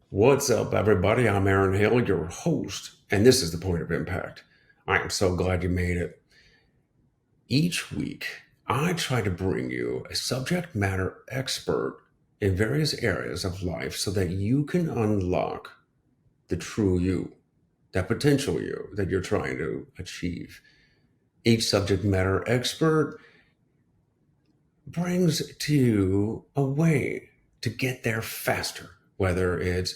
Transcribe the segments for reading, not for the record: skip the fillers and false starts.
What's up, everybody? I'm Aaron Hale, your host, and this is the Point of Impact. I am so glad you made it. Each week, I try to bring you a subject matter expert in various areas of life so that you can unlock the true you, that potential you that you're trying to achieve. Each subject matter expert brings to you a way to get there faster, whether it's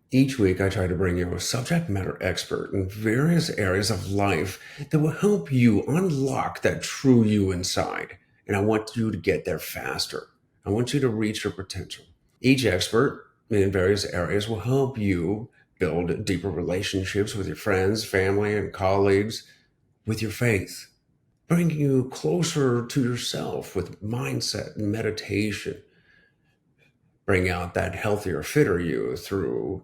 Each week, I try to bring you a subject matter expert in various areas of life that will help you unlock that true you inside. And I want you to get there faster. I want you to reach your potential. Each expert in various areas will help you build deeper relationships with your friends, family, and colleagues, with your faith, bring you closer to yourself with mindset and meditation, bring out that healthier, fitter you through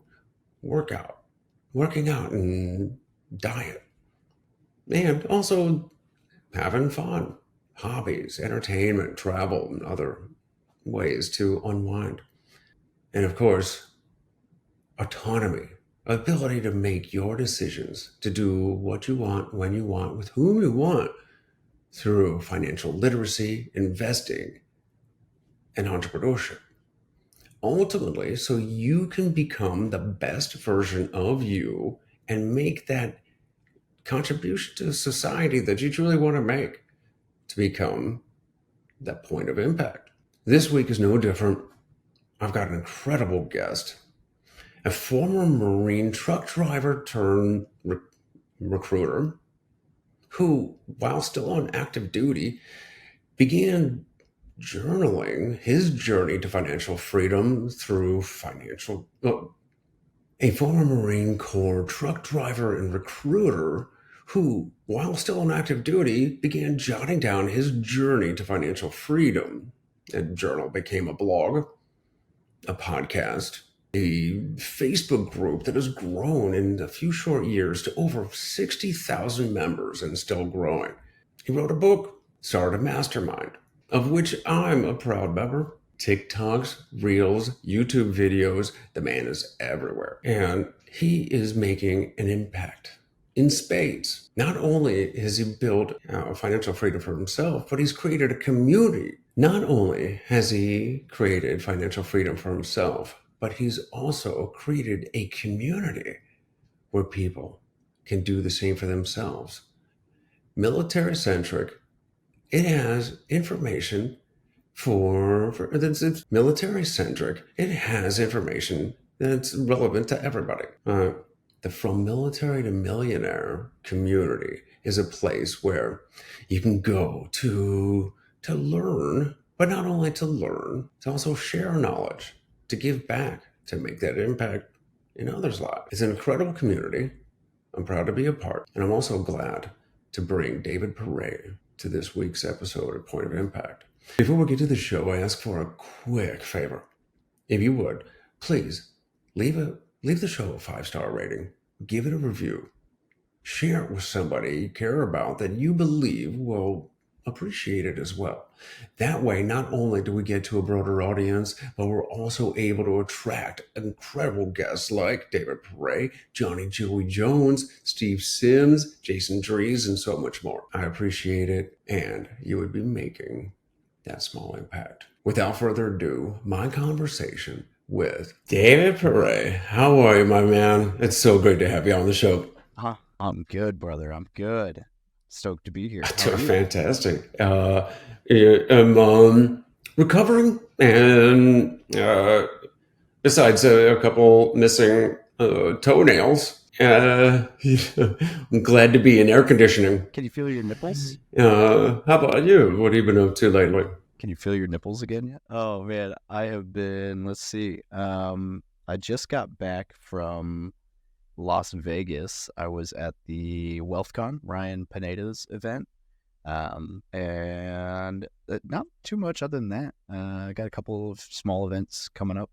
working out and diet, and also having fun, hobbies, entertainment, travel, and other ways to unwind. And of course, autonomy, ability to make your decisions, to do what you want, when you want, with whom you want, through financial literacy, investing, and entrepreneurship. Ultimately, so you can become the best version of you and make that contribution to society that you truly want to make, to become that point of impact. This week is no different. I've got an incredible guest, a former Marine truck driver turned recruiter who, while still on active duty, began journaling his journey to financial freedom through a former Marine Corps truck driver and recruiter who, while still on active duty, began jotting down his journey to financial freedom. A journal became a blog, a podcast, a Facebook group that has grown in a few short years to over 60,000 members and still growing. He wrote a book, started a mastermind, of which I'm a proud member. TikToks, Reels, YouTube videos, the man is everywhere. And he is making an impact in spades. Not only has he built financial freedom for himself, but he's created a community. Not only has he created financial freedom for himself, but he's also created a community where people can do the same for themselves. Military centric, it has information it's military centric. It has information that's relevant to everybody. The From Military to Millionaire community is a place where you can go to learn, but not only to learn, to also share knowledge, to give back, to make that impact in others' lives. It's an incredible community. I'm proud to be a part, and I'm also glad to bring David Pere to this week's episode of Point of Impact. Before we get to the show, I ask for a quick favor. If you would, please leave the show a 5-star rating. Give it a review. Share it with somebody you care about that you believe will appreciate it as well. That way, not only do we get to a broader audience, but we're also able to attract incredible guests like David Pere, Johnny Joey Jones, Steve Sims, Jason Drees, and so much more. I appreciate it, and you would be making that small impact. Without further ado, my conversation with David Pere. How are you, my man? It's so great to have you on the show. I'm good, brother. I'm good. Stoked to be here. How are Doing you? fantastic. I'm recovering, and besides a couple missing toenails, I'm glad to be in air conditioning. Can you feel your nipples? How about you? What have you been up to lately? Can you feel your nipples again yet? Oh man, I have been, let's see. I just got back from Las Vegas. I was at the WealthCon, Ryan Pineda's event. And not too much other than that. I got a couple of small events coming up.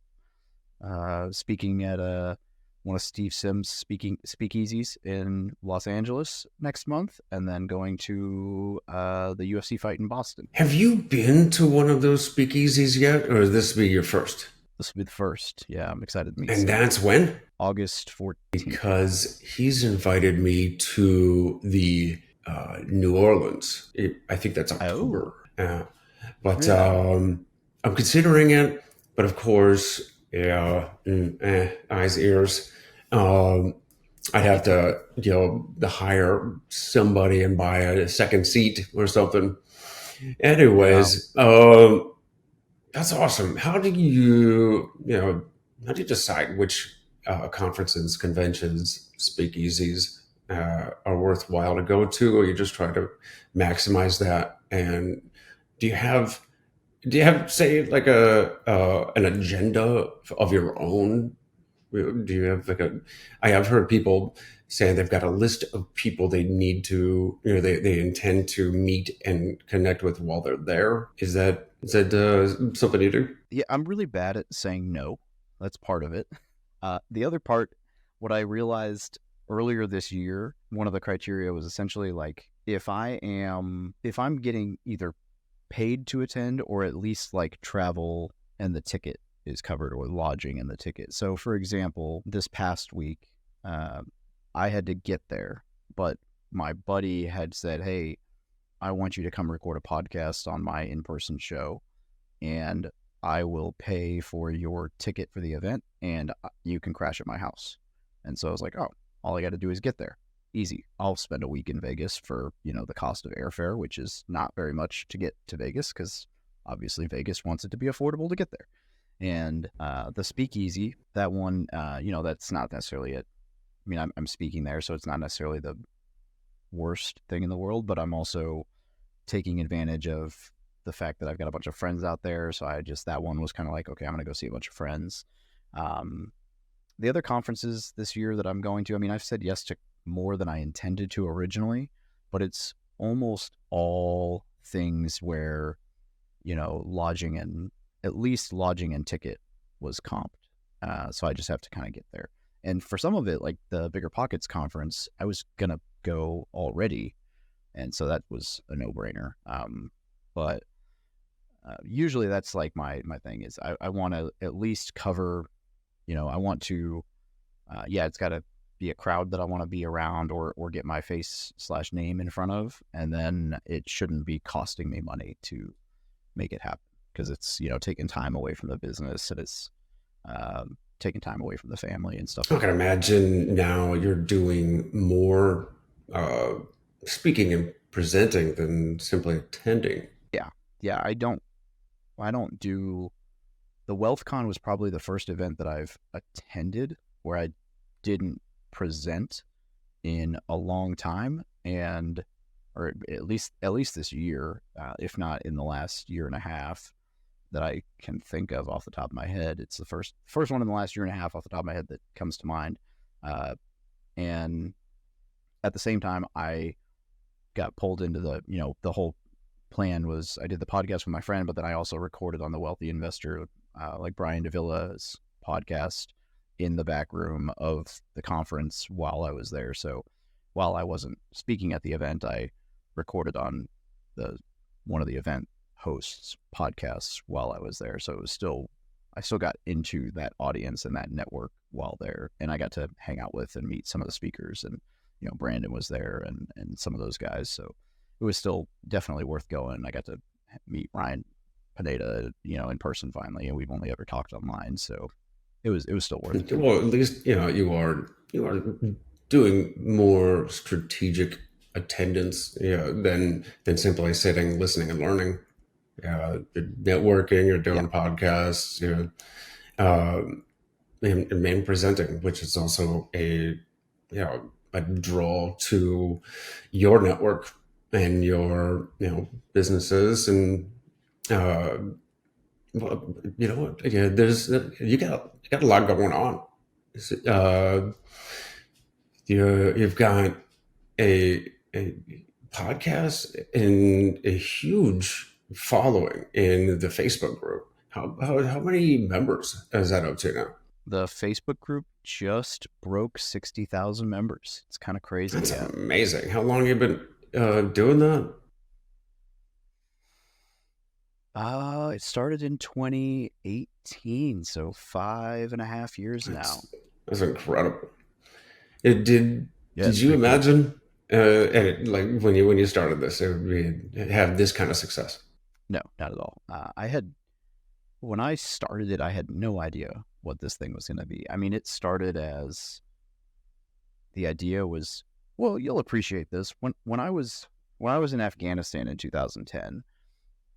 Speaking at one of Steve Sims' speakeasies in Los Angeles next month, and then going to the UFC fight in Boston. Have you been to one of those speakeasies yet, or is this be your first? This will be the first. Yeah, I'm excited to meet And Sim. that's when? August 14th. Because he's invited me to the New Orleans. I think that's Oh, October. But yeah. I'm considering it. But of course, eyes, ears. Um, I'd have to, to hire somebody and buy a second seat or something. Yeah. Anyways, that's awesome. How do you decide which conferences, conventions, speakeasies are worthwhile to go to, or you just try to maximize that? And do you have, say, like an agenda of your own? Do you have I have heard people saying they've got a list of people they need to, they intend to meet and connect with while they're there. Is that something you do? Yeah, I'm really bad at saying no. That's part of it. The other part, what I realized earlier this year, one of the criteria was essentially like if I'm getting either paid to attend or at least like travel and the ticket is covered or lodging and the ticket. So for example, this past week, uh, I had to get there, but my buddy had said, "Hey, I want you to come record a podcast on my in-person show, and I will pay for your ticket for the event, and you can crash at my house." And so I was like, "Oh, all I got to do is get there. Easy. I'll spend a week in Vegas for, the cost of airfare, which is not very much to get to Vegas because obviously Vegas wants it to be affordable to get there." And the speakeasy, that one, that's not necessarily it. I mean, I'm speaking there, so it's not necessarily the worst thing in the world, but I'm also taking advantage of the fact that I've got a bunch of friends out there. So that one was kind of like, okay, I'm going to go see a bunch of friends. Um, the other conferences this year that I'm going to, I mean, I've said yes to more than I intended to originally, but it's almost all things where, lodging and at least lodging and ticket was comped. So I just have to kind of get there. And for some of it, like the Bigger Pockets conference, I was going to go already. And so that was a no-brainer. But usually that's like my thing is I want to at least cover, I want to, it's got to be a crowd that I want to be around or get my face/name in front of. And then it shouldn't be costing me money to make it happen because it's, taking time away from the business and it's taking time away from the family and stuff I like can that. imagine now you're doing more uh, speaking and presenting than simply attending. Yeah. Yeah. I don't do the WealthCon was probably the first event that I've attended where I didn't present in a long time, and or at least this year, if not in the last year and a half that I can think of off the top of my head. It's the first one in the last year and a half off the top of my head that comes to mind. And at the same time, I got pulled into the whole plan was I did the podcast with my friend, but then I also recorded on the Wealthy Investor, like Brian DeVilla's podcast in the back room of the conference while I was there. So while I wasn't speaking at the event, I recorded on the one of the event hosts podcasts while I was there. So I still got into that audience and that network while there, and I got to hang out with and meet some of the speakers, and Brandon was there and some of those guys. So it was still definitely worth going. I got to meet Ryan Pineda, in person finally, and we've only ever talked online, so it was still worth it. Well, at least you are doing more strategic attendance, than simply sitting, listening, and learning. You're networking, you're Yeah, doing podcasts, and presenting, which is also a draw to your network and your businesses and uh, well, what? Yeah, you got a lot going on. Uh, you've got a podcast and a huge following in the Facebook group. How many members is that up to now? the Facebook group just broke 60,000 members. It's kind of crazy. That's Yeah. amazing. How long have you been doing that? It started in 2018, so 5.5 years now. That's incredible. It did. Yeah, Did it's you pretty cool. imagine, like when you started this, it would have this kind of success? No, not at all. When I started it, I had no idea what this thing was going to be. I mean, it started as the idea was, well, you'll appreciate this. When I was in Afghanistan in 2010,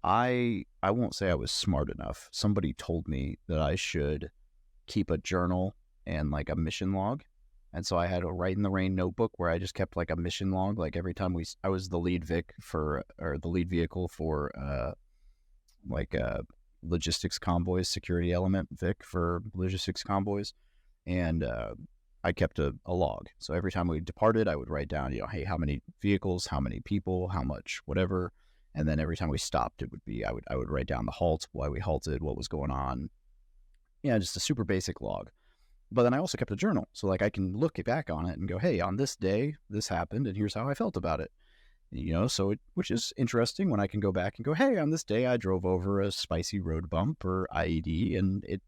I won't say I was smart enough. Somebody told me that I should keep a journal and like a mission log. And so I had a Write in the Rain notebook where I just kept like a mission log. Like every time I was the lead Vic for, or the lead vehicle for, like logistics convoys, security element Vic for logistics convoys, and I kept a log. So every time we departed, I would write down, hey, how many vehicles, how many people, how much, whatever. And then every time we stopped, it would be I would write down the halt, why we halted, what was going on. Yeah, just a super basic log. But then I also kept a journal, so like I can look back on it and go, hey, on this day, this happened, and here's how I felt about it. Which is interesting when I can go back and go, hey, on this day I drove over a spicy road bump or IED and it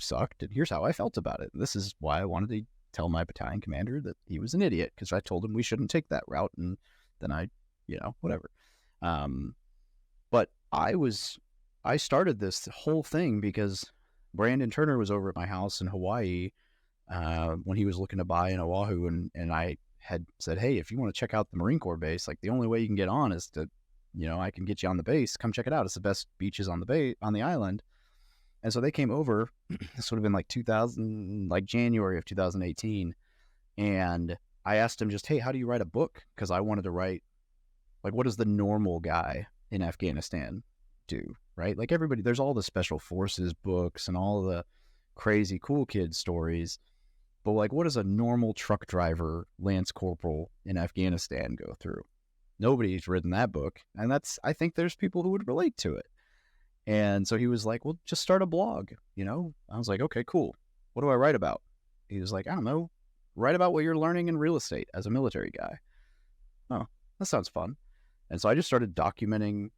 sucked, and here's how I felt about it. This is why I wanted to tell my battalion commander that he was an idiot, because I told him we shouldn't take that route, and then whatever. But I started this whole thing because Brandon Turner was over at my house in Hawaii when he was looking to buy in Oahu, and I had said, hey, if you want to check out the Marine Corps base, like the only way you can get on is to, I can get you on the base. Come check it out. It's the best beaches on the island. And so they came over. This would have been like 2000, like January of 2018. And I asked him just, hey, how do you write a book? Because I wanted to write, like, what does the normal guy in Afghanistan do? Right? Like everybody, there's all the special forces books and all the crazy cool kid stories. But like, what does a normal truck driver, Lance Corporal in Afghanistan go through? Nobody's written that book. And I think there's people who would relate to it. And so he was like, well, just start a blog, I was like, okay, cool. What do I write about? He was like, I don't know. Write about what you're learning in real estate as a military guy. Oh, that sounds fun. And so I just started documenting,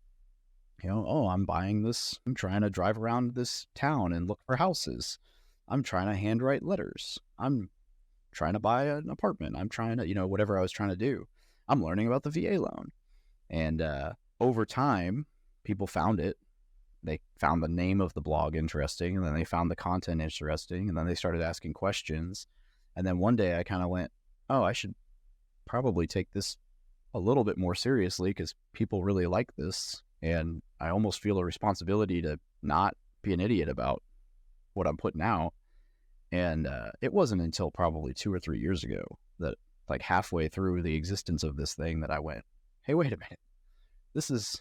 I'm buying this. I'm trying to drive around this town and look for houses. I'm trying to handwrite letters. I'm trying to buy an apartment. I'm trying to, whatever I was trying to do. I'm learning about the VA loan. And over time, people found it. They found the name of the blog interesting, and then they found the content interesting, and then they started asking questions. And then one day I kind of went, oh, I should probably take this a little bit more seriously because people really like this. And I almost feel a responsibility to not be an idiot about what I'm putting out. And it wasn't until probably 2 or 3 years ago that, like halfway through the existence of this thing, that I went, hey, wait a minute. This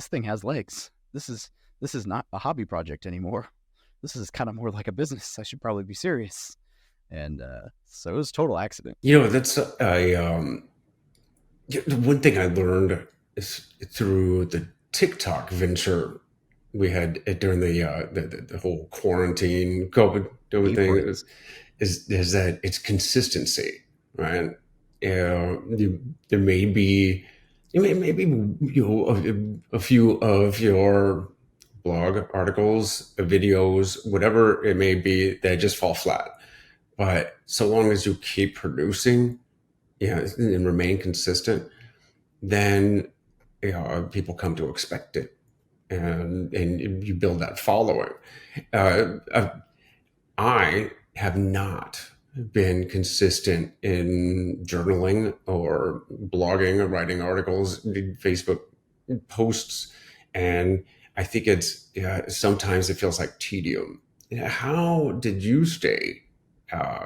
thing has legs. This is not a hobby project anymore. This is kind of more like a business. I should probably be serious. And so it was a total accident. That's one thing I learned is through the TikTok venture we had during the whole quarantine COVID thing is that it's consistency, right? There may be maybe a few of your blog articles, videos, whatever it may be, that just fall flat. But so long as you keep producing, and remain consistent, then people come to expect it, and you build that following. I have not been consistent in journaling or blogging or writing articles, Facebook posts, and I think it's sometimes it feels like tedium. How did you uh,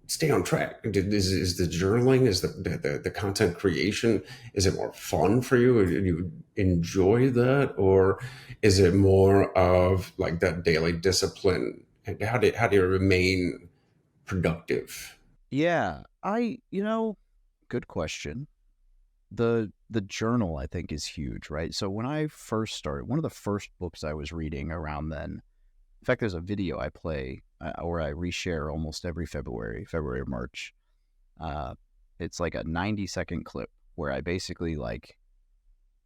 stay on track? Is the journaling, is the content creation, is it more fun for you? Do you enjoy that, or is it more of like that daily discipline? And how do you remain productive? Yeah, good question. The journal, I think, is huge, right? So when I first started, one of the first books I was reading around then, in fact, there's a video I play or I reshare almost every February or March. It's like a 90-second clip where I basically, like,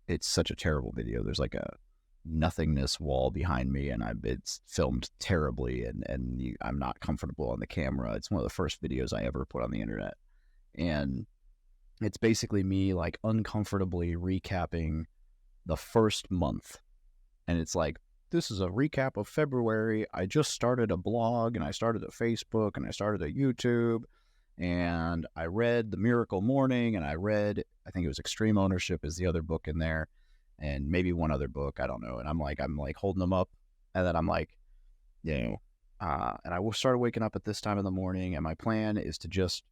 it's such a terrible video. There's like nothingness wall behind me, and it's filmed terribly, and I'm not comfortable on the camera. It's one of the first videos I ever put on the internet, and it's basically me like uncomfortably recapping the first month. And it's like, this is a recap of February. I just started a blog, and I started a Facebook, and I started a YouTube, and I read The Miracle Morning, and I think it was Extreme Ownership is the other book in there, and maybe one other book, I don't know. And I'm like holding them up, and then I'm like, and I started waking up at this time in the morning, and my plan is to just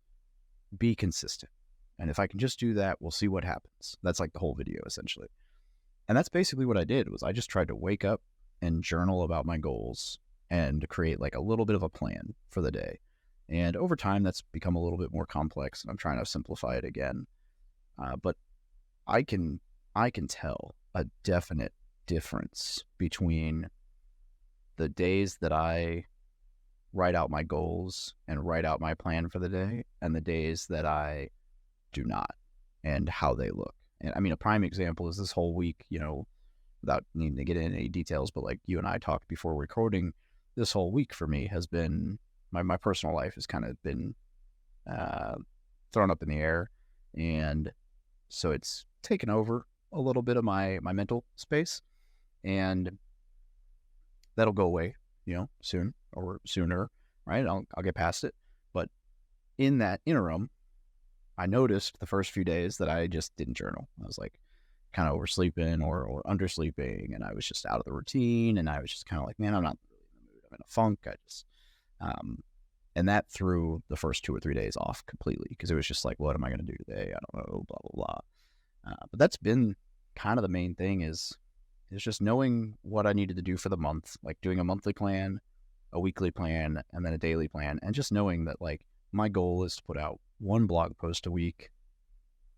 be consistent. And if I can just do that, we'll see what happens. That's like the whole video, essentially. And that's basically what I did. Was I just tried to wake up and journal about my goals and create like a little bit of a plan for the day. And over time, that's become a little bit more complex, and I'm trying to simplify it again. But I can tell a definite difference between the days that I write out my goals and write out my plan for the day and the days that I do not, and how they look. And I mean, a prime example is this whole week, without needing to get into any details, but like you and I talked before recording, this whole week for me has been, my personal life has kind of been thrown up in the air. And so it's taken over a little bit of my mental space, and that'll go away, soon or sooner, right? I'll get past it. But in that interim, I noticed the first few days that I just didn't journal. I was like kind of oversleeping or undersleeping, and I was just out of the routine, and I was just kind of like, man, I'm not really in the mood. I'm in a funk. And that threw the first 2 or 3 days off completely, because it was just like, what am I going to do today? I don't know, blah, blah, blah. But that's been kind of the main thing is just knowing what I needed to do for the month, like doing a monthly plan, a weekly plan, and then a daily plan. And just knowing that like my goal is to put out 1 blog post a week,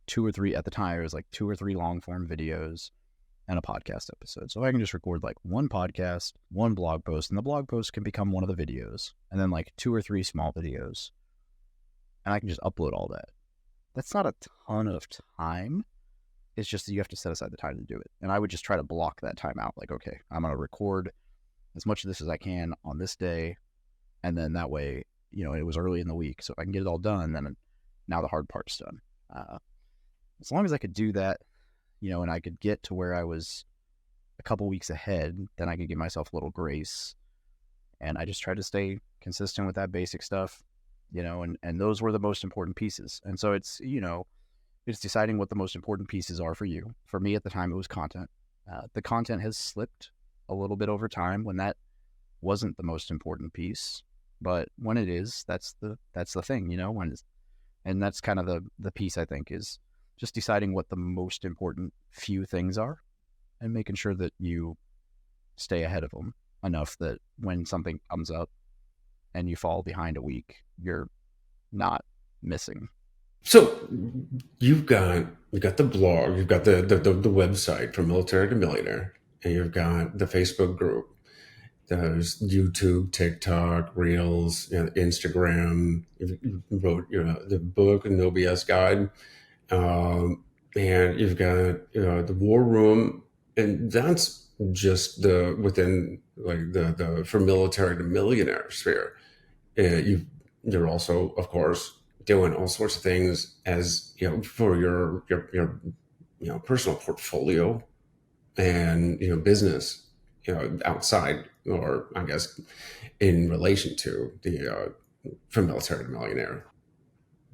2 or 3 at the time. It was like 2 or 3 long form videos and a podcast episode. So I can just record like 1 podcast, 1 blog post, and the blog post can become one of the videos, and then like 2 or 3 small videos, and I can just upload all that. That's not a ton of time. It's just that you have to set aside the time to do it. And I would just try to block that time out. Like, okay, I'm going to record as much of this as I can on this day. And then that way, it was early in the week. So if I can get it all done, then now the hard part's done. As long as I could do that, and I could get to where I was a couple weeks ahead, then I could give myself a little grace. And I just tried to stay consistent with that basic stuff, and those were the most important pieces. And so it's, it's deciding what the most important pieces are for you. For me at the time, it was content. The content has slipped a little bit over time when that wasn't the most important piece. But when it is, that's the thing, and that's kind of the piece, I think, is just deciding what the most important few things are and making sure that you stay ahead of them enough that when something comes up and you fall behind a week, you're not missing. So you've got the blog, you've got the website from Military to Millionaire, and you've got the Facebook group. There's YouTube, TikTok, Reels, Instagram. You wrote the book, No BS Guide, and you've got the War Room, and that's just within like the from Military to Millionaire sphere. You're also, of course, doing all sorts of things as for your personal portfolio and business outside, or I guess in relation to the from Military to Millionaire.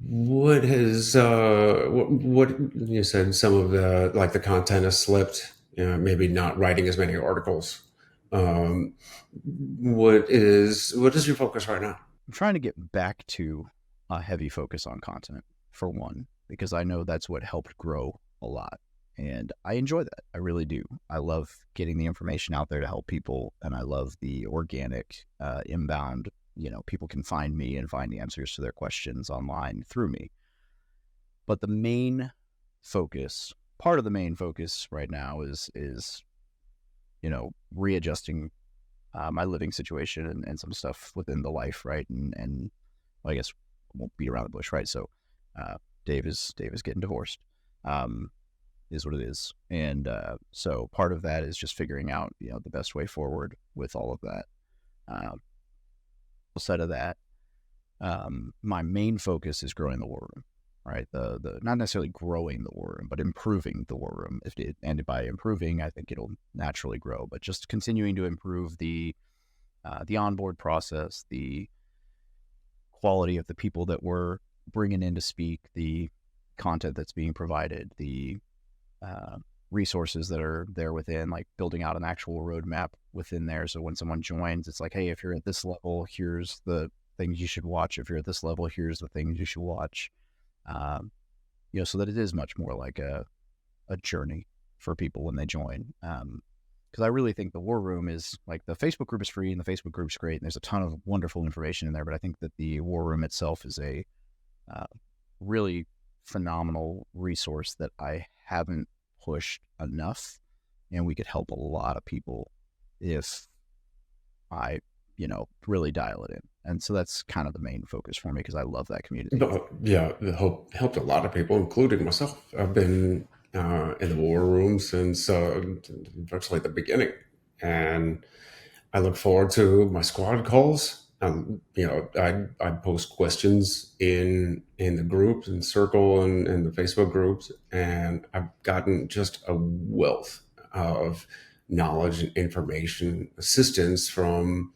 What has what you said, some of the content has slipped, maybe not writing as many articles. What is your focus right now? I'm trying to get back to a heavy focus on content, for one, because I know that's what helped grow a lot. And I enjoy that. I really do. I love getting the information out there to help people. And I love the organic inbound, people can find me and find the answers to their questions online through me. But part of the main focus right now is readjusting my living situation and some stuff within the life, right? And well, I guess I won't beat around the bush, right? So Dave is getting divorced. is what it is. And so part of that is just figuring out, the best way forward with all of that. Outside of that, my main focus is growing the War Room, right? The not necessarily growing the War Room, but improving the War Room. And by improving, I think it'll naturally grow, but just continuing to improve the onboard process, the quality of the people that we're bringing in to speak, the content that's being provided, the resources that are there within, like building out an actual roadmap within there. So when someone joins, it's like, hey, if you're at this level, here's the things you should watch. If you're at this level, here's the things you should watch. So that it is much more like a journey for people when they join. Because I really think the War Room is like, the Facebook group is free and the Facebook group's great, and there's a ton of wonderful information in there. But I think that the War Room itself is a really phenomenal resource that I haven't pushed enough, and we could help a lot of people if I, really dial it in. And so that's kind of the main focus for me, because I love that community. But yeah, it helped a lot of people, including myself. I've been in the War Room since virtually the beginning, and I look forward to my squad calls. I post questions in the groups and circle and in the Facebook groups, and I've gotten just a wealth of knowledge and information, assistance from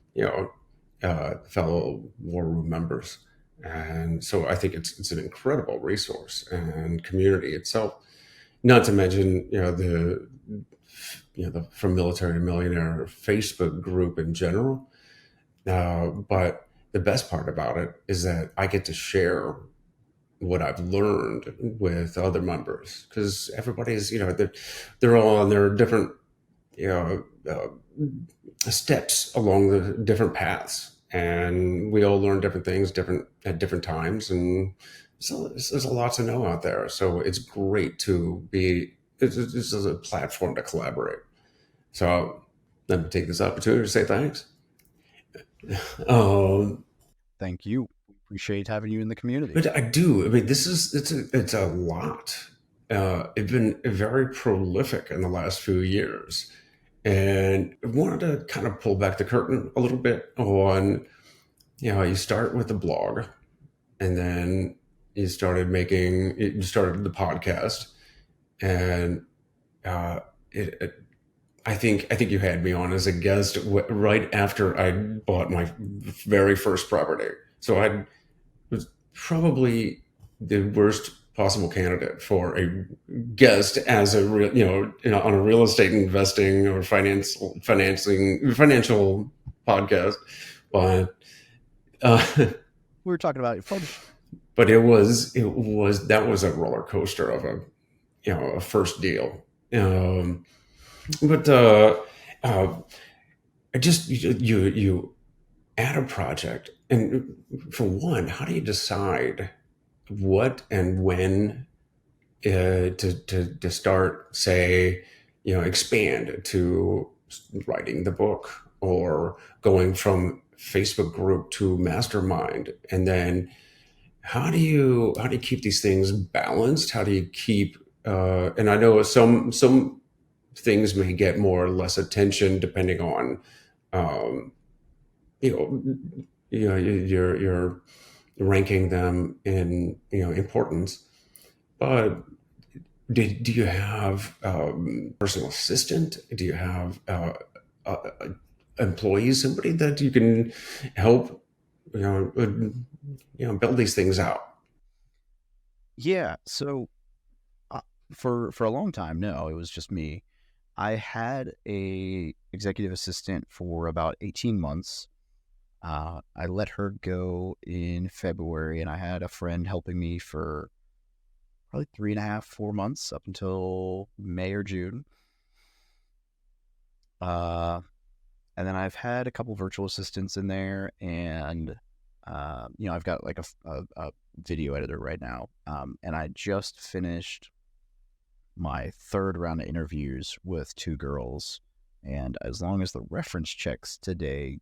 fellow War Room members, and so I think it's an incredible resource and community itself. Not to mention the From Military to Millionaire Facebook group in general. But the best part about it is that I get to share what I've learned with other members, because everybody's, they're all on their different, you know, steps along the different paths, and we all learn different things at different times, and so there's a lot to know out there. So it's great to be. This is a platform to collaborate. So let me take this opportunity to say thanks. Um, Thank you. Appreciate having you in the community. but I do. I mean, it's a lot. It's been very prolific in the last few years, and I wanted to kind of pull back the curtain a little bit on, you start with the blog, and then you started the podcast, and uh, it I think you had me on as a guest right after I bought my very first property. So I was probably the worst possible candidate for a guest as a real, on a real estate investing or financial podcast. But uh, We were talking about but that was a roller coaster of a first deal. Um, but uh, I just you add a project, and for one, how do you decide what and when to start, say, expand to writing the book, or going from Facebook group to mastermind, and then how do you keep these things balanced? How do you keep and I know some things may get more or less attention depending on um, you know you're ranking them in importance. But do you have personal assistant? Do you have employees, somebody that you can help build these things out? Yeah. So for a long time, no, it was just me. I had a executive assistant for about 18 months. I let her go in February, and I had a friend helping me for probably 3.5, 4 months up until May or June. And then I've had a couple virtual assistants in there, and I've got like a video editor right now, and I just finished my third round of interviews with 2 girls, and as long as the reference checks today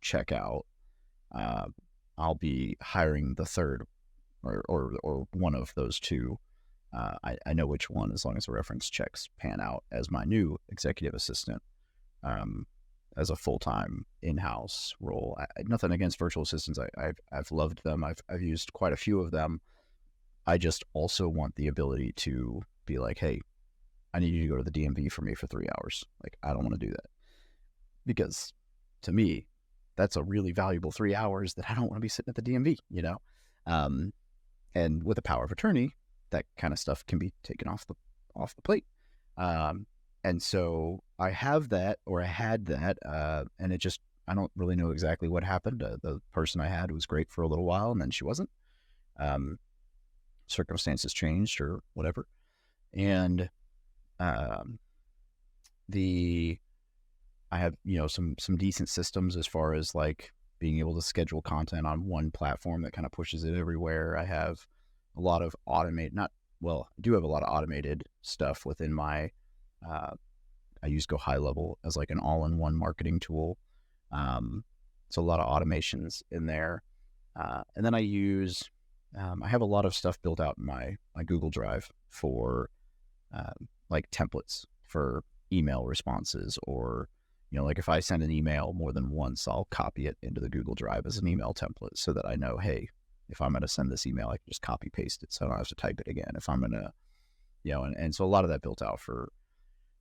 check out, uh, I'll be hiring the third or one of those 2 I know which one, as long as the reference checks pan out, as my new executive assistant, um, as a full-time in-house role. Nothing against virtual assistants. I've loved them. I've used quite a few of them. I just also want the ability to be like, hey, I need you to go to the DMV for me for 3 hours. Like, I don't want to do that, because to me, that's a really valuable 3 hours that I don't want to be sitting at the DMV, you know? Um, and with a power of attorney, that kind of stuff can be taken off the plate. And so I have that, or I had that, and it just, I don't really know exactly what happened. The person I had was great for a little while, and then she wasn't. Circumstances changed or whatever. And I have, some decent systems as far as like being able to schedule content on one platform that kind of pushes it everywhere. I have a lot of I do have a lot of automated stuff within my, I use Go High Level as like an all-in-one marketing tool. So a lot of automations in there. And then I have a lot of stuff built out in my Google Drive for like templates for email responses, or, like if I send an email more than once, I'll copy it into the Google Drive as an email template so that I know, hey, if I'm going to send this email, I can just copy paste it so I don't have to type it again. If I'm going to, and so a lot of that built out for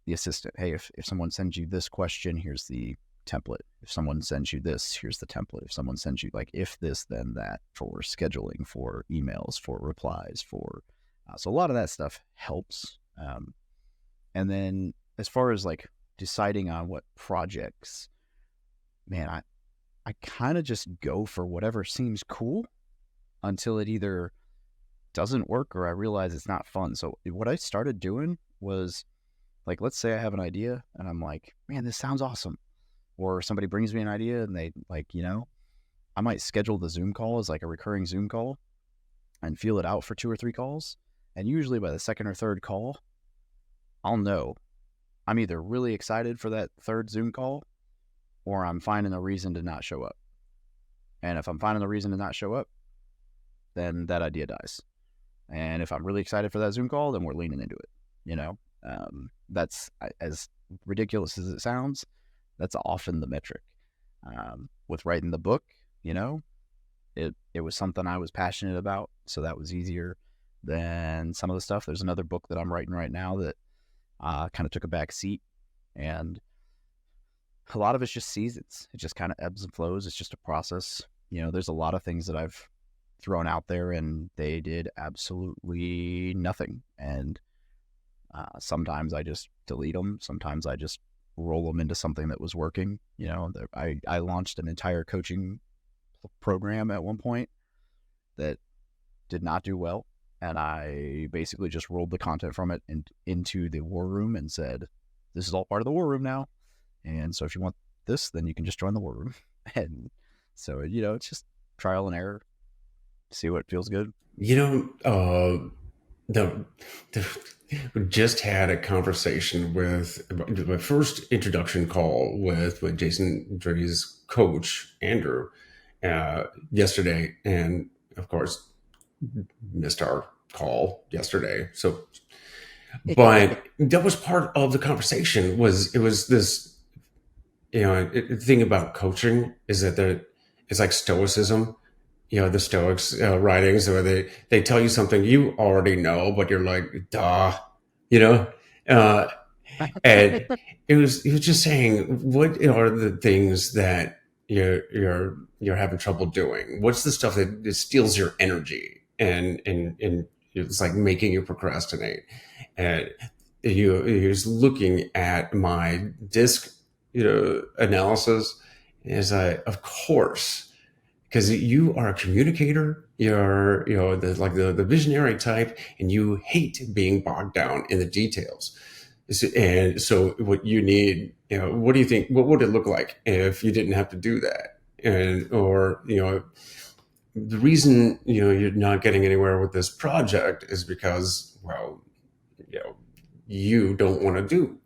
the assistant. Hey, if someone sends you this question, here's the template. If someone sends you this, here's the template. If someone sends you like, if this, then that, for scheduling, for emails, for replies, so a lot of that stuff helps. And then as far as like deciding on what projects, man, I kind of just go for whatever seems cool until it either doesn't work or I realize it's not fun. So what I started doing was, like, let's say I have an idea and I'm like, man, this sounds awesome. Or somebody brings me an idea and they like, I might schedule the Zoom call as like a recurring Zoom call and feel it out for 2 or 3 calls. And usually by the second or third call, I'll know I'm either really excited for that third Zoom call or I'm finding a reason to not show up. And if I'm finding a reason to not show up, then that idea dies. And if I'm really excited for that Zoom call, then we're leaning into it, That's, as ridiculous as it sounds, that's often the metric. With writing the book, it was something I was passionate about, so that was easier than some of the stuff. There's another book that I'm writing right now that kind of took a back seat, and a lot of it's just seasons. It just kind of ebbs and flows. It's just a process. There's a lot of things that I've thrown out there and they did absolutely nothing. And sometimes I just delete them. Sometimes I just roll them into something that was working. I launched an entire coaching program at one point that did not do well. And I basically just rolled the content from it into the War Room and said, this is all part of the War Room now. And so if you want this, then you can just join the War Room. And so, it's just trial and error. See what feels good. Just had a conversation with my first introduction call with Jason Dre's coach, Andrew, yesterday. And of course, missed our call yesterday. So, but that was part of the conversation. It was this, the thing about coaching is that it's like stoicism. The Stoics writings where they tell you something you already know, but you're like, duh, and it was just saying, what are the things that you're having trouble doing? What's the stuff that steals your energy and it's like making you procrastinate? And he was looking at my disc, analysis, and it's like, of course. Because you are a communicator, you're the visionary type, and you hate being bogged down in the details. And so, what you need, what do you think? What would it look like if you didn't have to do that? And the reason you're not getting anywhere with this project is because, well, you don't want to do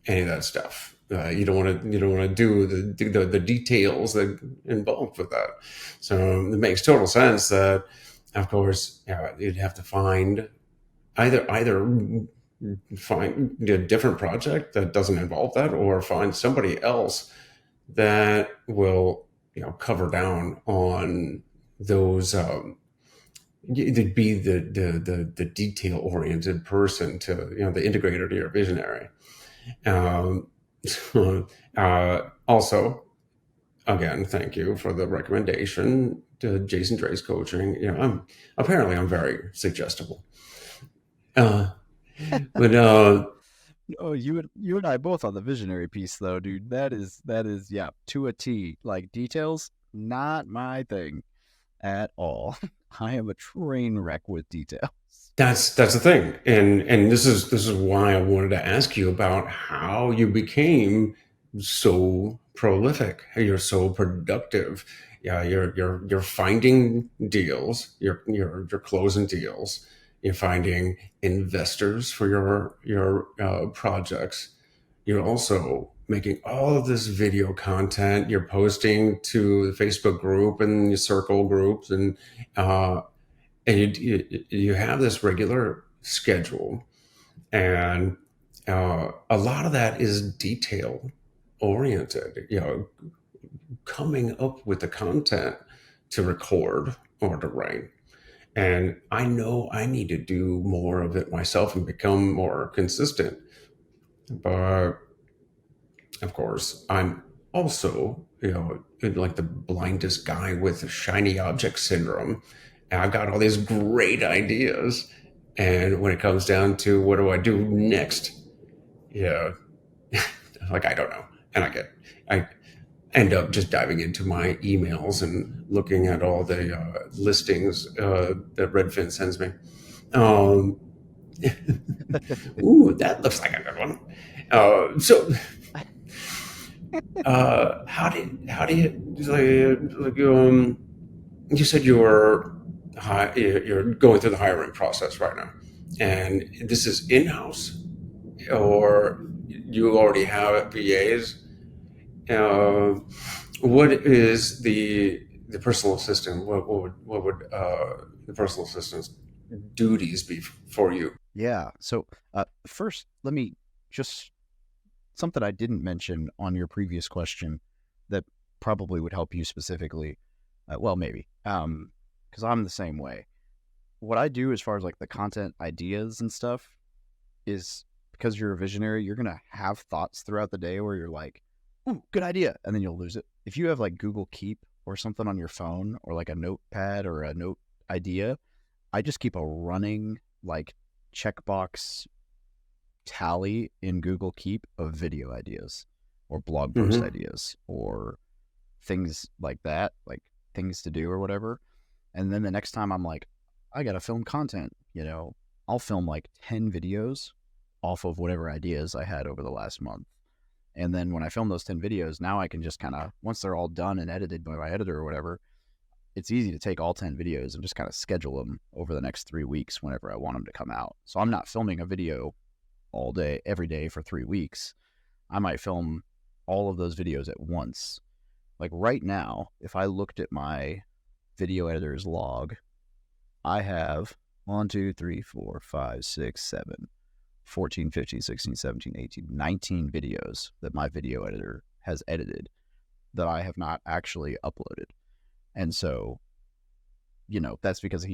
any of that stuff. You don't want to do the details that involved with that. So it makes total sense that, of course, you'd have to find either find a different project that doesn't involve that, or find somebody else that will cover down on those. To be the detail oriented person, to the integrator, to your visionary. Um, Also, again, thank you for the recommendation to Jason Dre's coaching. I'm very suggestible. Uh, but Oh, you and I both on the visionary piece though, dude. That is yeah, to a T. Like details, not my thing at all. I am a train wreck with details. that's the thing, and this is why I wanted to ask you about how you became so prolific. You're so productive. Yeah, you're finding deals. You're closing deals. You're finding investors for your projects. You're also making all of this video content. You're posting to the Facebook group and your circle groups, uh, and you have this regular schedule, and a lot of that is detail oriented. Coming up with the content to record or to write. And I know I need to do more of it myself and become more consistent. But of course, I'm also, like the blindest guy with shiny object syndrome. And I've got all these great ideas. And when it comes down to what do I do next, yeah, like I don't know. And I end up just diving into my emails and looking at all the listings that Redfin sends me. Um, Ooh, that looks like a good one. So how do you you said you're going through the hiring process right now, and this is in house, or you already have VAs? Uh, what is the personal assistant? What would the personal assistant's duties be for you? Yeah. So first, let me just something I didn't mention on your previous question that probably would help you specifically. Well, maybe because I'm the same way. What I do as far as like the content ideas and stuff is because you're a visionary, you're gonna have thoughts throughout the day where you're like, "Ooh, good idea," and then you'll lose it. If you have like Google Keep or something on your phone or like a notepad or a note idea, I just keep a running like checkbox tally in Google Keep of video ideas or blog post Mm-hmm. ideas or things like that, like things to do or whatever. And then the next time I'm like, I got to film content, I'll film like 10 videos off of whatever ideas I had over the last month. And then when I film those 10 videos, now I can just kind of, once they're all done and edited by my editor or whatever, it's easy to take all 10 videos and just kind of schedule them over the next 3 weeks whenever I want them to come out. So I'm not filming a video all day, every day for 3 weeks. I might film all of those videos at once. Like right now, if I looked at my video editor's log, I have 1, 2, 3, 4, 5, 6, 7, 14, 15, 16, 17, 18, 19 videos that my video editor has edited that I have not actually uploaded. And so, that's because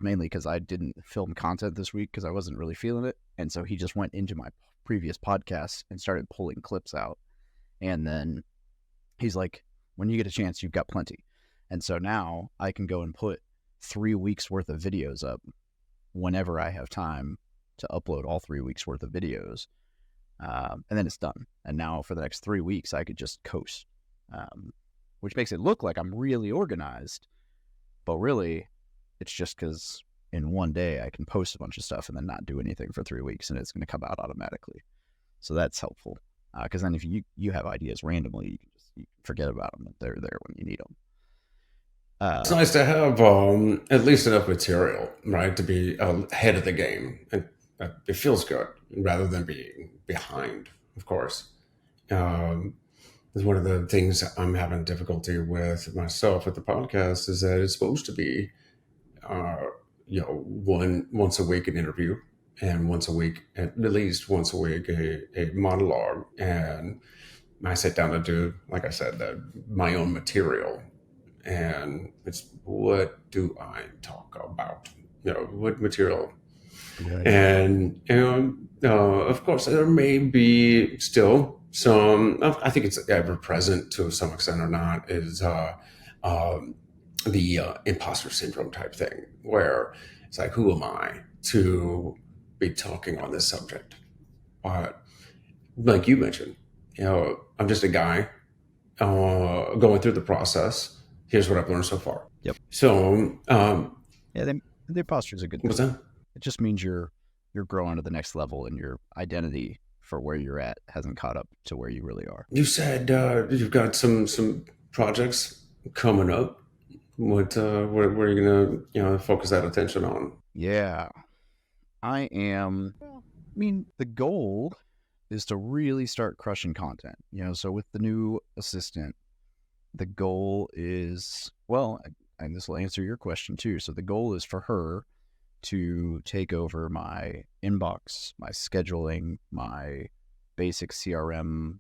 mainly because I didn't film content this week because I wasn't really feeling it. And so he just went into my previous podcasts and started pulling clips out. And then he's like, when you get a chance, you've got plenty. And so now I can go and put 3 weeks worth of videos up whenever I have time to upload all 3 weeks worth of videos. And then it's done. And now for the next 3 weeks, I could just coast, which makes it look like I'm really organized. But really, it's just because in one day I can post a bunch of stuff and then not do anything for 3 weeks, and it's going to come out automatically. So that's helpful. Because then if you have ideas randomly, you can forget about them. They're there when you need them. It's nice to have at least enough material, right, to be ahead of the game. It feels good rather than being behind, of course. Um, it's one of the things I'm having difficulty with myself with the podcast is that it's supposed to be uh, once a week an interview, and once a week, at least once a week, a monologue. And I sit down to do, like I said, my own material. And it's, what do I talk about? What material? Right. And of course, there may be still some. I think it's ever present to some extent or not. Is um, the imposter syndrome type thing, where it's like, who am I to be talking on this subject? But like you mentioned, I'm just a guy going through the process. Here's what I've learned so far. Yep. So, Yeah, the imposter is a good thing. what's that? It just means you're growing to the next level, and your identity for where you're at hasn't caught up to where you really are. You said you've got some projects coming up. What are you gonna focus that attention on? Yeah, I am. Well, I mean, the goal is to really start crushing content. So with the new assistant, the goal is, well, and this will answer your question too. So the goal is for her to take over my inbox, my scheduling, my basic CRM,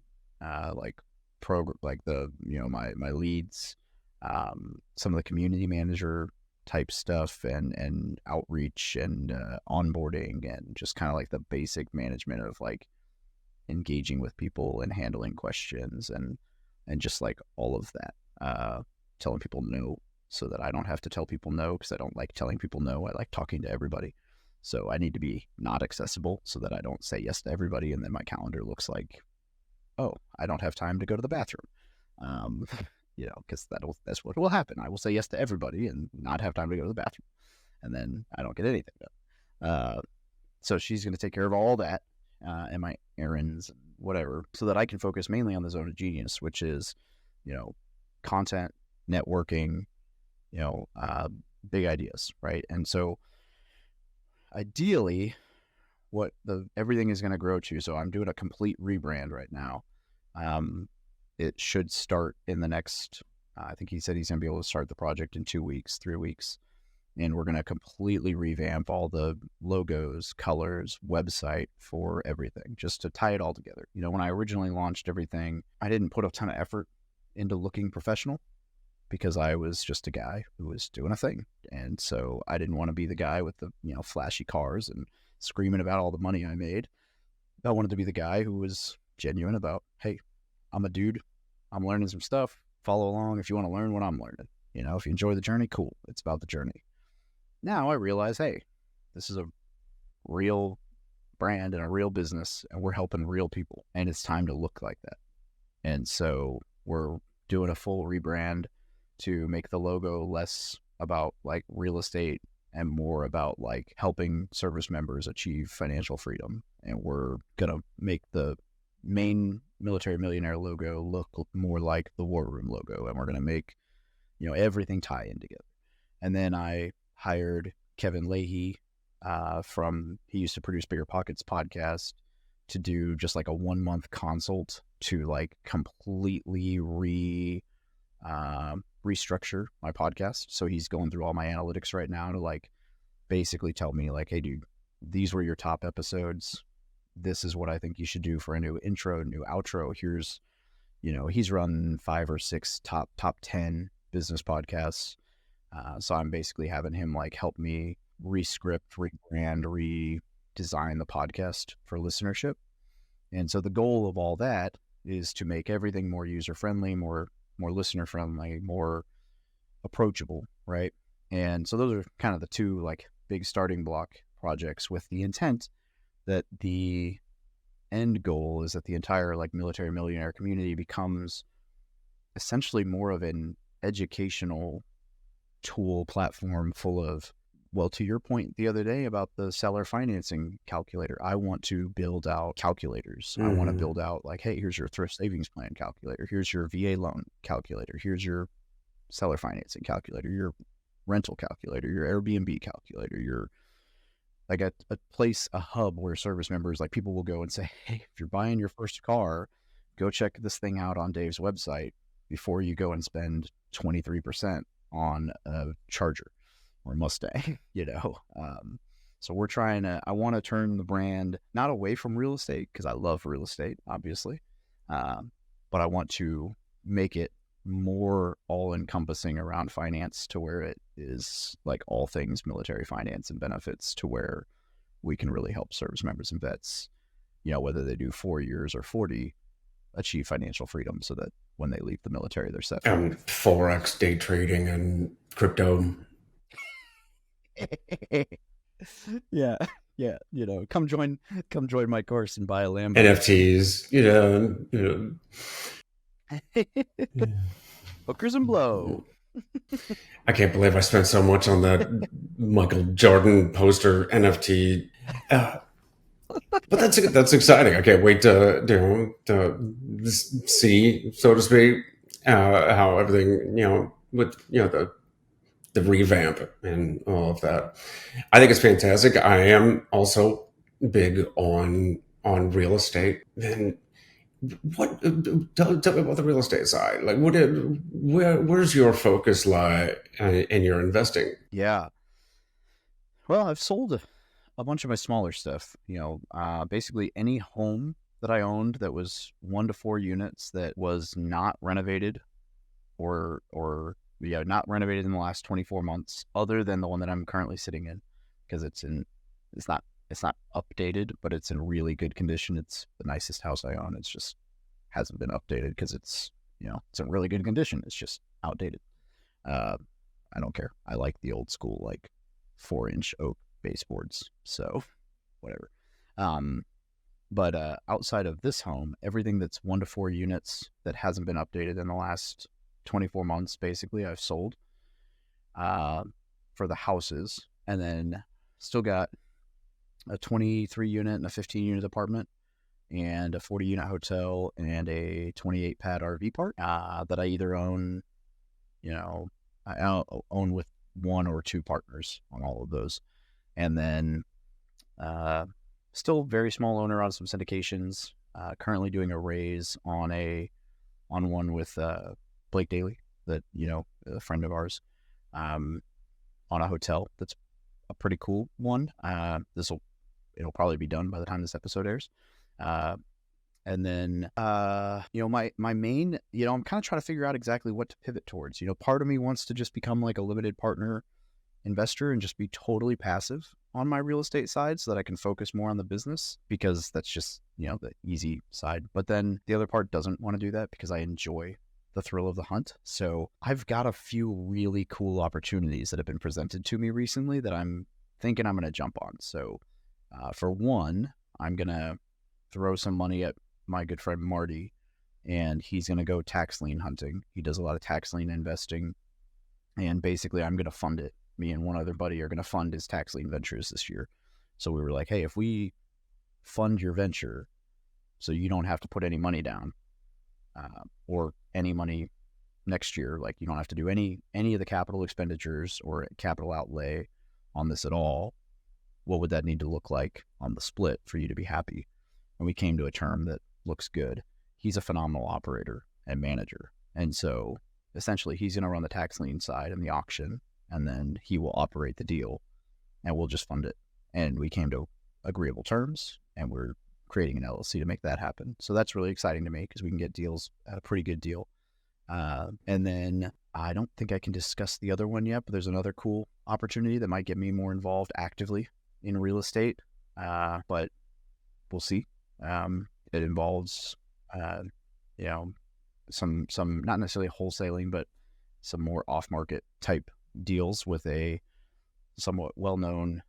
like program, like my leads, some of the community manager type stuff, and outreach and onboarding, and just kind of like the basic management of like engaging with people and handling questions, and just like all of that, telling people no, so that I don't have to tell people no, because I don't like telling people no. I like talking to everybody. So I need to be not accessible so that I don't say yes to everybody, and then my calendar looks like, oh, I don't have time to go to the bathroom. Because that's what will happen. I will say yes to everybody and not have time to go to the bathroom, and then I don't get anything done. So she's going to take care of all that, and my errands, whatever, so that I can focus mainly on the zone of genius, which is, content, networking, big ideas, right? And so ideally, what everything is going to grow to. So I'm doing a complete rebrand right now. It should start in the next, I think he said he's going to be able to start the project in 2 weeks, 3 weeks. And we're going to completely revamp all the logos, colors, website for everything, just to tie it all together. When I originally launched everything, I didn't put a ton of effort into looking professional, because I was just a guy who was doing a thing. And so I didn't want to be the guy with the, flashy cars and screaming about all the money I made. I wanted to be the guy who was genuine about, hey, I'm a dude. I'm learning some stuff. Follow along if you want to learn what I'm learning. If you enjoy the journey, cool. It's about the journey. Now I realize, hey, this is a real brand and a real business, and we're helping real people, and it's time to look like that. And so we're doing a full rebrand to make the logo less about like real estate and more about like helping service members achieve financial freedom. And we're going to make the main Military Millionaire logo look more like the War Room logo. And we're going to make, everything tie in together. And then I hired Kevin Leahy he used to produce Bigger Pockets podcast, to do just like a 1 month consult to like completely restructure my podcast. So he's going through all my analytics right now to like basically tell me like, hey dude, these were your top episodes. This is what I think you should do for a new intro, new outro. Here's, he's run 5 or 6 top 10 business podcasts. So I'm basically having him like help me re-script, rebrand, redesign the podcast for listenership. And so the goal of all that is to make everything more user-friendly, more listener-friendly, more approachable, right? And so those are kind of the 2 like big starting block projects, with the intent that the end goal is that the entire like Military Millionaire community becomes essentially more of an educational tool platform full of, well, to your point the other day about the seller financing calculator, I want to build out calculators. I want to build out like, hey, here's your thrift savings plan calculator. Here's your VA loan calculator. Here's your seller financing calculator, your rental calculator, your Airbnb calculator, your like a place, a hub where service members, like people will go and say, hey, if you're buying your first car, go check this thing out on Dave's website before you go and spend 23% on a charger. or Mustang, So I want to turn the brand not away from real estate, because I love real estate, obviously, but I want to make it more all encompassing around finance, to where it is like all things military finance and benefits, to where we can really help service members and vets, whether they do 4 years or 40, achieve financial freedom, so that when they leave the military, they're set for life. Forex, day trading, and crypto. Yeah, yeah. Come join my course and buy a Lambo. NFTs, Hookers and blow. I can't believe I spent so much on that Michael Jordan poster NFT. But that's exciting. I can't wait to see, so to speak, how everything, with the revamp and all of that. I think it's fantastic. I am also big on real estate. And what tell me about the real estate side? Like, where's your focus lie in your investing? Yeah. Well, I've sold a bunch of my smaller stuff. Basically any home that I owned that was 1 to 4 units that was not renovated, or not renovated in the last 24 months, other than the one that I'm currently sitting in, because it's not updated, but it's in really good condition. It's the nicest house I own. It's just hasn't been updated because it's in really good condition. It's just outdated. I don't care. I like the old school, like 4-inch oak baseboards. So whatever. But outside of this home, everything that's 1 to 4 units that hasn't been updated in the last 24 months, basically, I've sold for the houses. And then still got a 23 unit and a 15 unit apartment, and a 40 unit hotel, and a 28 pad RV park that I either own, I own with 1 or 2 partners on all of those. And then still very small owner on some syndications, currently doing a raise on one with Blake Daly, that, a friend of ours, on a hotel. That's a pretty cool one. It'll probably be done by the time this episode airs. And then, my main, I'm kind of trying to figure out exactly what to pivot towards. Part of me wants to just become like a limited partner investor and just be totally passive on my real estate side, so that I can focus more on the business, because that's just, the easy side. But then the other part doesn't want to do that, because I enjoy the thrill of the hunt. So I've got a few really cool opportunities that have been presented to me recently that I'm thinking I'm going to jump on. So for one, I'm going to throw some money at my good friend Marty, and he's going to go tax lien hunting. He does a lot of tax lien investing, and basically I'm going to fund it. Me and one other buddy are going to fund his tax lien ventures this year. So we were like, hey, if we fund your venture so you don't have to put any money down, or any money next year, like you don't have to do any of the capital expenditures or capital outlay on this at all, what would that need to look like on the split for you to be happy? And we came to a term that looks good. He's a phenomenal operator and manager. And so essentially he's going to run the tax lien side and the auction, and then he will operate the deal, and we'll just fund it. And we came to agreeable terms, and we're creating an LLC to make that happen. So that's really exciting to me, because we can get deals at a pretty good deal. And then I don't think I can discuss the other one yet, but there's another cool opportunity that might get me more involved actively in real estate. But we'll see. It involves, some not necessarily wholesaling, but some more off-market type deals with a somewhat well-known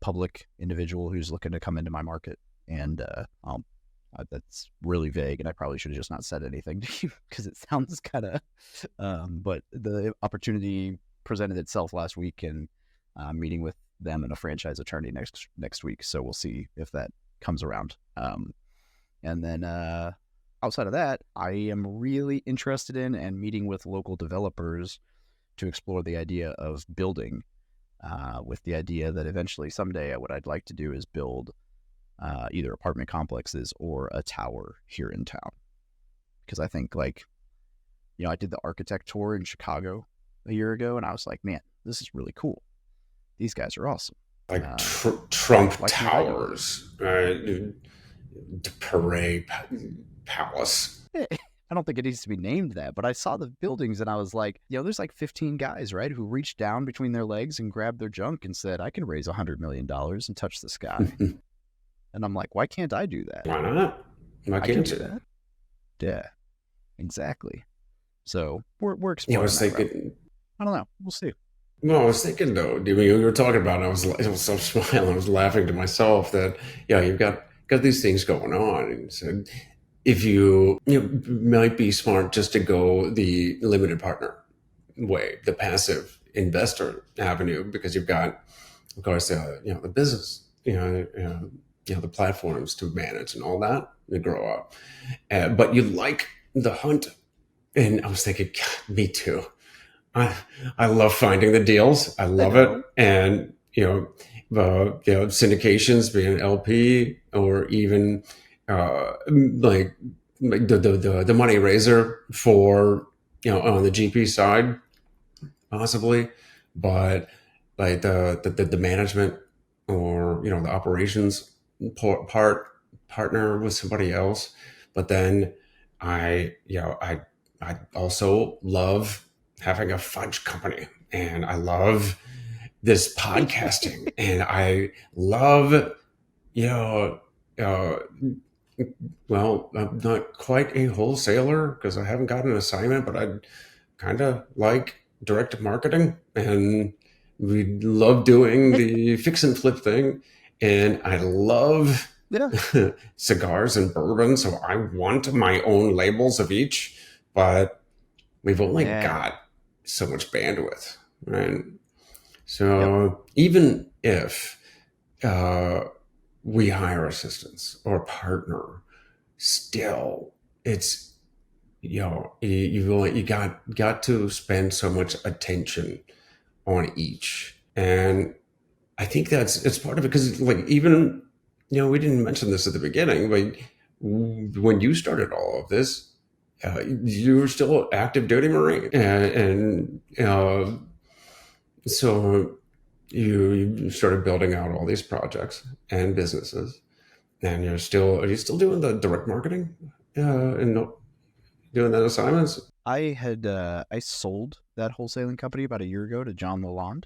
public individual who's looking to come into my market. And that's really vague, and I probably should have just not said anything to you, because it sounds kind of but the opportunity presented itself last week, and meeting with them and a franchise attorney next week. So we'll see if that comes around. And then outside of that, I am really interested in and meeting with local developers to explore the idea of building, with the idea that eventually someday what I'd like to do is build either apartment complexes or a tower here in town. Because I think, I did the architect tour in Chicago a year ago, and I was like, man, this is really cool. These guys are awesome. Like Trump Why can't I do that? Towers, right? Pere Palace. I don't think it needs to be named that, but I saw the buildings and I was like, there's like 15 guys, right, who reached down between their legs and grabbed their junk and said, I can raise $100 million and touch the sky. And I'm like, why can't I do that? Why not? Why I can can't do you? that. Yeah, exactly. So we're Yeah, I exploring was that route. thinking. I don't know. We'll see. Well, I was thinking though. I mean, you were talking about, and I was so smiling. I was laughing to myself that you've got these things going on, and so if you might be smart just to go the limited partner way, the passive investor avenue, because you've got, of course, the business, the platforms to manage and all that to grow up, but you like the hunt. And I was thinking, God, me too. I I love finding the deals. I I love it, know. and syndications, being an LP, or even like the money raiser for on the GP side, possibly, but like the management, or the operations partner with somebody else. But then I also love having a fudge company, and I love this podcasting, and I love you know uh, well, I'm not quite a wholesaler because I haven't got an assignment, but I kind of like direct marketing, and we love doing the fix and flip thing. And I love Yeah. cigars and bourbon, so I want my own labels of each, but we've only Yeah. got so much bandwidth, right? Yep. So even if uh, we hire assistants or partner, still it's you got to spend so much attention on each. And I think it's part of it, because like, even we didn't mention this at the beginning, but when you started all of this, you were still active duty Marine, and so you started building out all these projects and businesses, and are you still doing the direct marketing, and doing that assignments? I sold that wholesaling company about a year ago to John Lalonde,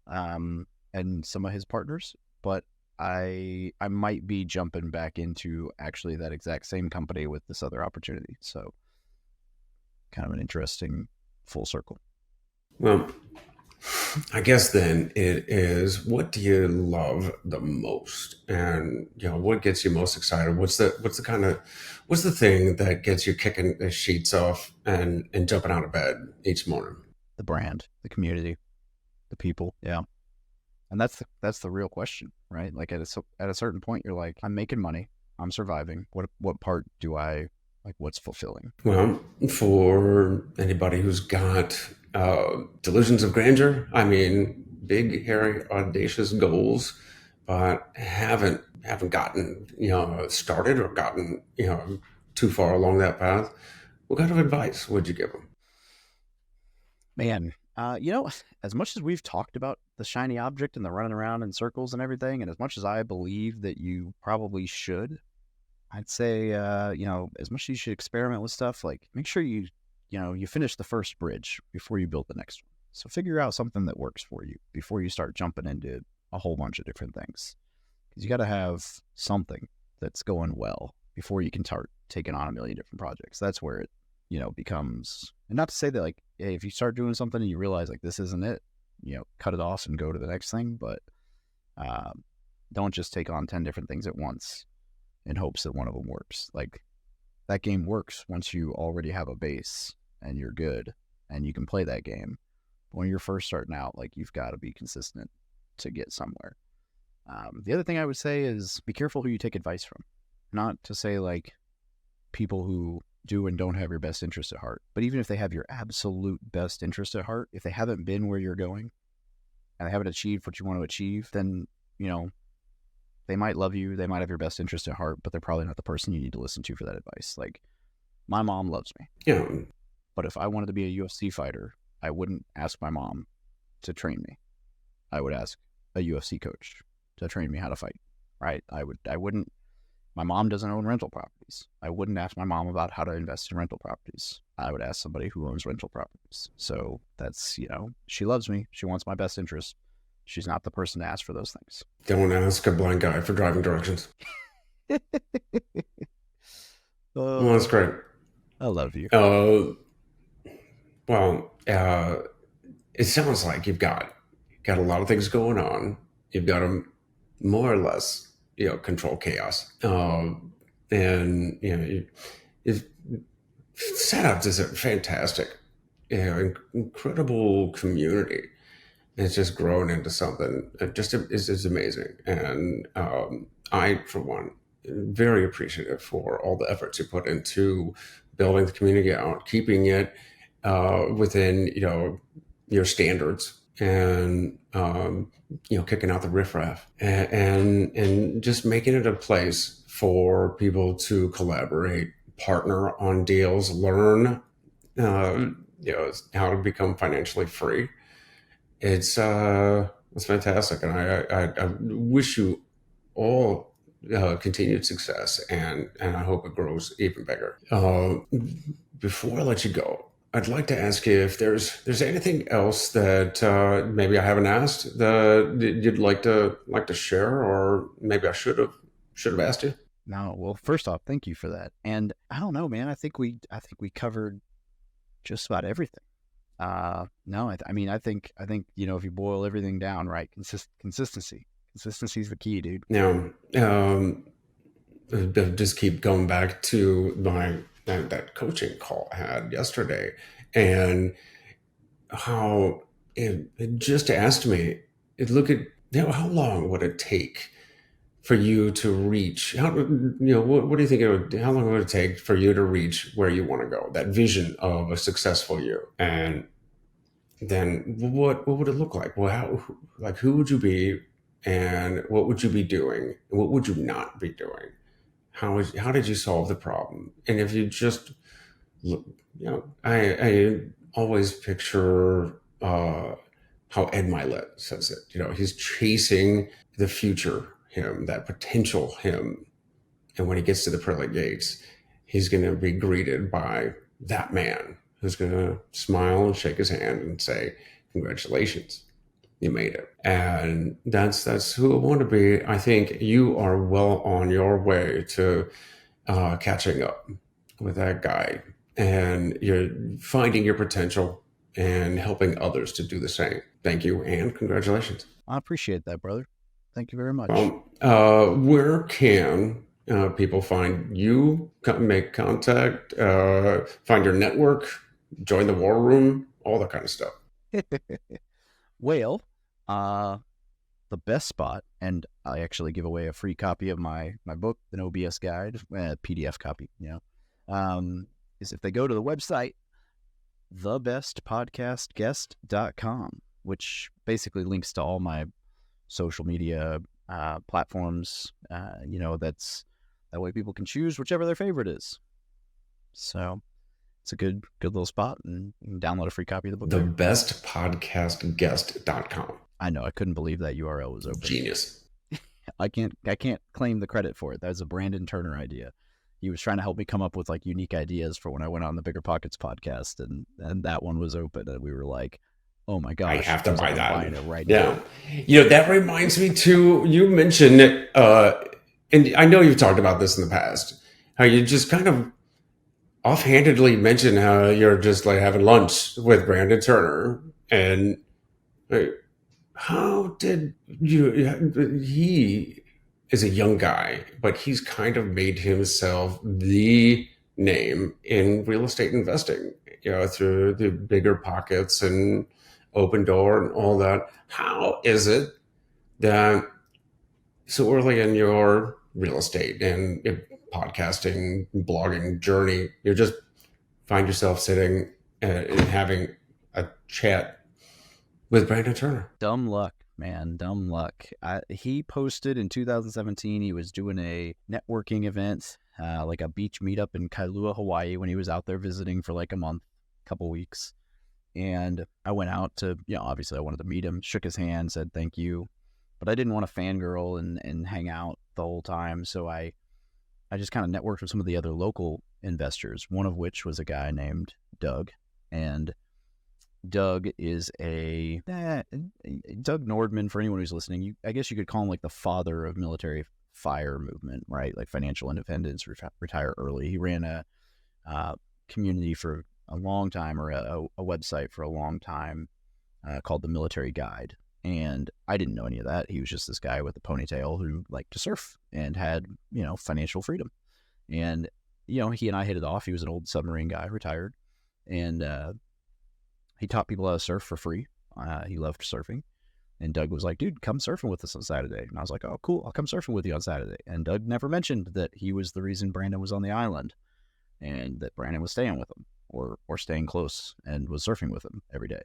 um, and some of his partners, but I might be jumping back into actually that exact same company with this other opportunity. So kind of an interesting full circle. Well, I guess then it is, what do you love the most, and what gets you most excited? What's the thing that gets you kicking the sheets off and jumping out of bed each morning? The brand, the community, the people. Yeah. And that's the real question, right? Like at a certain point, you're like, I'm making money, I'm surviving. What part do I like? What's fulfilling? Well, for anybody who's got delusions of grandeur, I mean, big, hairy, audacious goals, but haven't gotten started, or gotten too far along that path, what kind of advice would you give them? Man, as much as we've talked about the shiny object and the running around in circles and everything, and as much as I believe that you probably should, I'd say, as much as you should experiment with stuff, like make sure you finish the first bridge before you build the next one. So figure out something that works for you before you start jumping into a whole bunch of different things. Because you got to have something that's going well before you can start taking on a million different projects. That's where it, becomes, and not to say that like, hey, if you start doing something and you realize like this isn't it, cut it off and go to the next thing. But don't just take on 10 different things at once in hopes that one of them works. Like that game works once you already have a base and you're good and you can play that game. But when you're first starting out, like you've got to be consistent to get somewhere. The other thing I would say is be careful who you take advice from. Not to say like people who do and don't have your best interest at heart, but even if they have your absolute best interest at heart, if they haven't been where you're going and they haven't achieved what you want to achieve, then, they might love you, they might have your best interest at heart, but they're probably not the person you need to listen to for that advice. Like my mom loves me, Yeah. but if I wanted to be a UFC fighter, I wouldn't ask my mom to train me. I would ask a UFC coach to train me how to fight, right? I wouldn't, my mom doesn't own rental properties. I wouldn't ask my mom about how to invest in rental properties. I would ask somebody who owns rental properties. So that's, she loves me. She wants my best interest. She's not the person to ask for those things. Don't ask a blind guy for driving directions. Well, that's great. I love you. It sounds like you've got a lot of things going on. You've got to more or less, control chaos. And you've set up this fantastic, incredible community. It's just grown into something. It's amazing. And I, for one, am very appreciative for all the efforts you put into building the community out, keeping it within, your standards, and kicking out the riffraff, and just making it a place for people to collaborate, partner on deals, learn, how to become financially free. It's fantastic, and I wish you all continued success, and I hope it grows even bigger. Before I let you go, I'd like to ask you if there's anything else that maybe I haven't asked that you'd like to share, or maybe I should have asked you. No, well, first off, thank you for that. And I don't know, man. I think we covered just about everything. No, I think if you boil everything down, right, consistency is the key, dude. Now, just keep going back to that coaching call I had yesterday, and how it just asked me, look at, how long would it take for you to reach, what do you think how long would it take for you to reach where you want to go, that vision of a successful you? And then what would it look like? Well, who would you be, and what would you be doing, and what would you not be doing? How did you solve the problem? And if you just look, I always picture how Ed Milet says it. He's chasing the future him, that potential him, and when he gets to the pearly gates, he's going to be greeted by that man who's going to smile and shake his hand and say, "Congratulations, you made it." And that's who I want to be. I think you are well on your way to catching up with that guy, and you're finding your potential and helping others to do the same. Thank you, and congratulations. I appreciate that, brother. Thank you very much. Where can people find you, make contact, find your network, join the War Room, all that kind of stuff? Well, the best spot, and I actually give away a free copy of my book, The No BS Guide, PDF copy, is if they go to the website, thebestpodcastguest.com, which basically links to all my social media platforms. That way people can choose whichever their favorite is. So it's a good little spot, and you can download a free copy of the book. Thebestpodcastguest.com. I know, I couldn't believe that URL was open. Genius. I can't claim the credit for it. That was a Brandon Turner idea. He was trying to help me come up with unique ideas for when I went on the Bigger Pockets podcast, and that one was open, and we were like, oh my gosh, I have to buy that. Buying it right now. That reminds me too, you mentioned it, and I know you've talked about this in the past, how you just kind of offhandedly mentioned how you're just having lunch with Brandon Turner, and how did he is a young guy, but he's kind of made himself the name in real estate investing, through the Bigger Pockets and Open Door and all that. How is it that so early in your real estate and podcasting, blogging journey, you just find yourself sitting and having a chat with Brandon Turner? Dumb luck, man. Dumb luck. He posted in 2017 he was doing a networking event, like a beach meetup in Kailua, Hawaii, when he was out there visiting for a couple weeks. And I went out to, obviously I wanted to meet him, shook his hand, said thank you, but I didn't want to fangirl and hang out the whole time. So I just kind of networked with some of the other local investors, one of which was a guy named Doug. And Doug is Doug Nordman, for anyone who's listening, I guess you could call him like the father of military FIRE movement, right? Like financial independence, retire early. He ran a community for a long time, or a website for a long time, called the Military Guide. And I didn't know any of that. He was just this guy with a ponytail who liked to surf and had, financial freedom. And, he and I hit it off. He was an old submarine guy, retired. And he taught people how to surf for free. He loved surfing. And Doug was like, dude, come surfing with us on Saturday. And I was like, oh, cool. I'll come surfing with you on Saturday. And Doug never mentioned that he was the reason Brandon was on the island and that Brandon was staying with him or staying close and was surfing with him every day.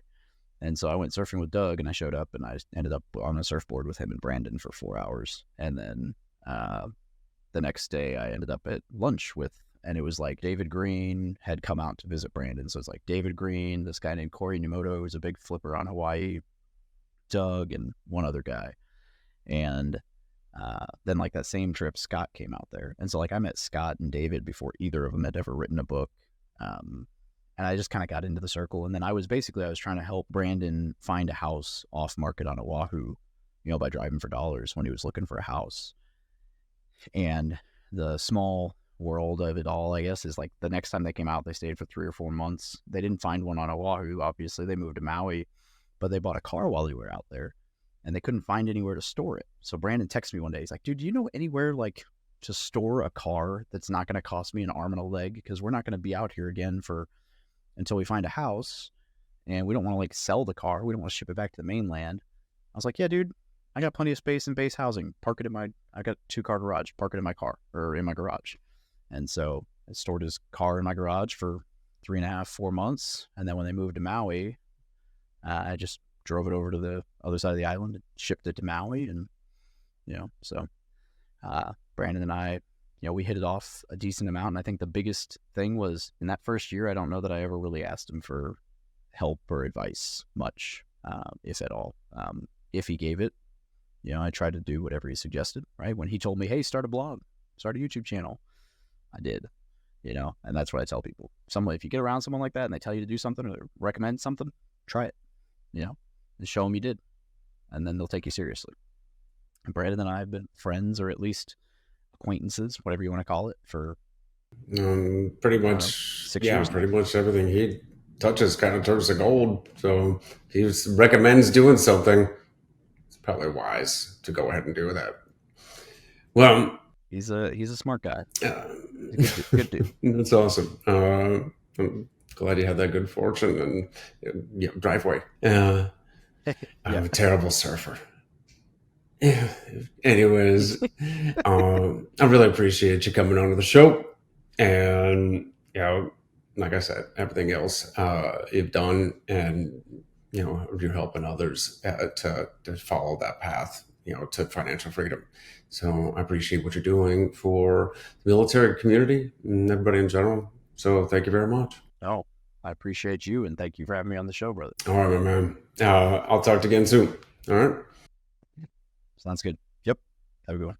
And so I went surfing with Doug, and I showed up, and I ended up on a surfboard with him and Brandon for 4 hours. And then the next day I ended up at lunch with, and it was like David Green had come out to visit Brandon. So it's like David Green, this guy named Corey Numoto, who's a big flipper on Hawaii, Doug, and one other guy. And then like that same trip, Scott came out there. And so like I met Scott and David before either of them had ever written a book. And I just kind of got into the circle. And then I was trying to help Brandon find a house off market on Oahu, by driving for dollars when he was looking for a house. And the small world of it all, I guess, is like the next time they came out, they stayed for 3 or 4 months. They didn't find one on Oahu. Obviously, they moved to Maui, but they bought a car while they were out there, and they couldn't find anywhere to store it. So Brandon texted me one day. He's like, dude, do you know anywhere like to store a car that's not going to cost me an arm and a leg? Because we're not going to be out here again until we find a house, and we don't want to like sell the car. We don't want to ship it back to the mainland. I was like, yeah, dude, I got plenty of space in base housing. Park it I got a 2-car garage. Park it in my car or in my garage. And so I stored his car in my garage for 3.5, 4 months. And then when they moved to Maui, I just drove it over to the other side of the island and shipped it to Maui. And, so Brandon and I, we hit it off a decent amount. And I think the biggest thing was in that first year, I don't know that I ever really asked him for help or advice much, if at all. If he gave it, I tried to do whatever he suggested, right? When he told me, hey, start a blog, start a YouTube channel, I did, and that's what I tell people. If you get around someone like that and they tell you to do something or recommend something, try it, and show them you did, and then they'll take you seriously. And Brandon and I have been friends, or at least acquaintances, whatever you want to call it, for pretty much 6 years. Pretty much everything he touches kind of turns to gold. So he recommends doing something. It's probably wise to go ahead and do that. Well, he's a smart guy. Good dude. That's awesome. I'm glad you had that good fortune and driveway. I'm a terrible surfer. Yeah. Anyways, I really appreciate you coming onto the show, and like I said, everything else you've done, and you're helping others to follow that path, to financial freedom. So I appreciate what you're doing for the military community and everybody in general. So thank you very much. Oh, I appreciate you, and thank you for having me on the show, brother. All right, my man. I'll talk to you again soon. All right. Sounds good. Yep. Have a good one.